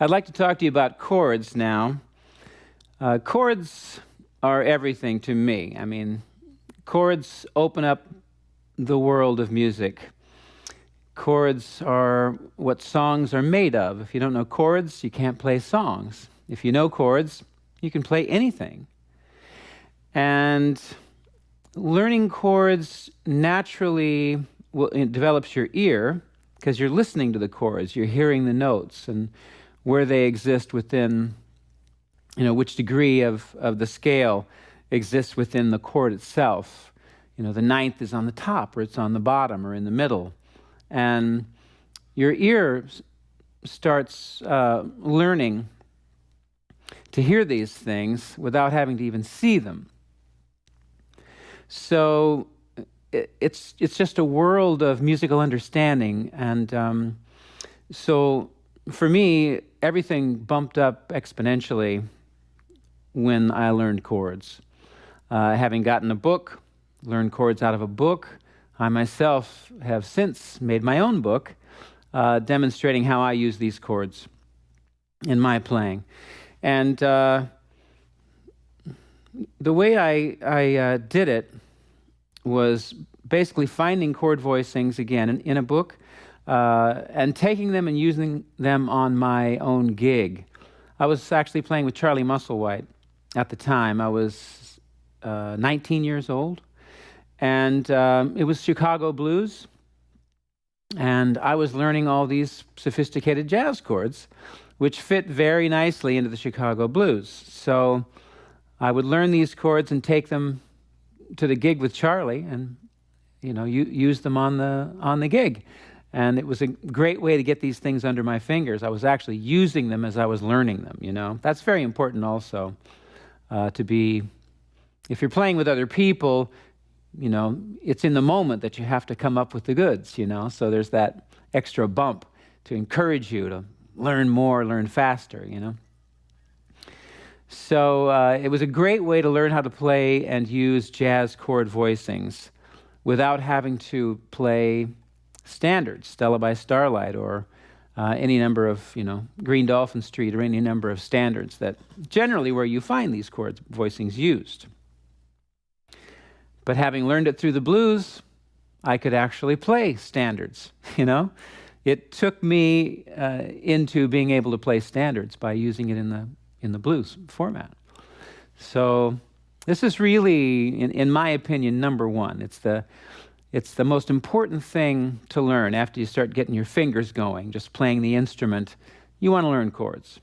I'd like to talk to you about chords now. Chords are everything to me. I mean, chords open up the world of music. Chords are what songs are made of. If you don't know chords, you can't play songs. If you know chords, you can play anything. And learning chords naturally it develops your ear because you're listening to the chords, you're hearing the notes and where they exist within, which degree of the scale exists within the chord itself. The ninth is on the top, or it's on the bottom, or in the middle. And your ear starts learning to hear these things without having to even see them. So it's just a world of musical understanding. And so for me, everything bumped up exponentially when I learned chords. Having gotten a book, learned chords out of a book, I myself have since made my own book demonstrating how I use these chords in my playing. And the way I did it was basically finding chord voicings again in a book and taking them and using them on my own gig. I was actually playing with Charlie Musselwhite at the time. I was 19 years old, and it was Chicago blues, and I was learning all these sophisticated jazz chords, which fit very nicely into the Chicago blues. So I would learn these chords and take them to the gig with Charlie, and use them on the gig. And it was a great way to get these things under my fingers. I was actually using them as I was learning them. That's very important also. If you're playing with other people, it's in the moment that you have to come up with the goods, so there's that extra bump to encourage you to learn more, learn faster, So it was a great way to learn how to play and use jazz chord voicings without having to play standards, Stella by Starlight, or any number of, Green Dolphin Street, or any number of standards that generally where you find these chord voicings used. But having learned it through the blues, I could actually play standards, It took me into being able to play standards by using it in the blues format. So this is really, in my opinion, number one. It's the most important thing to learn after you start getting your fingers going, just playing the instrument. You want to learn chords.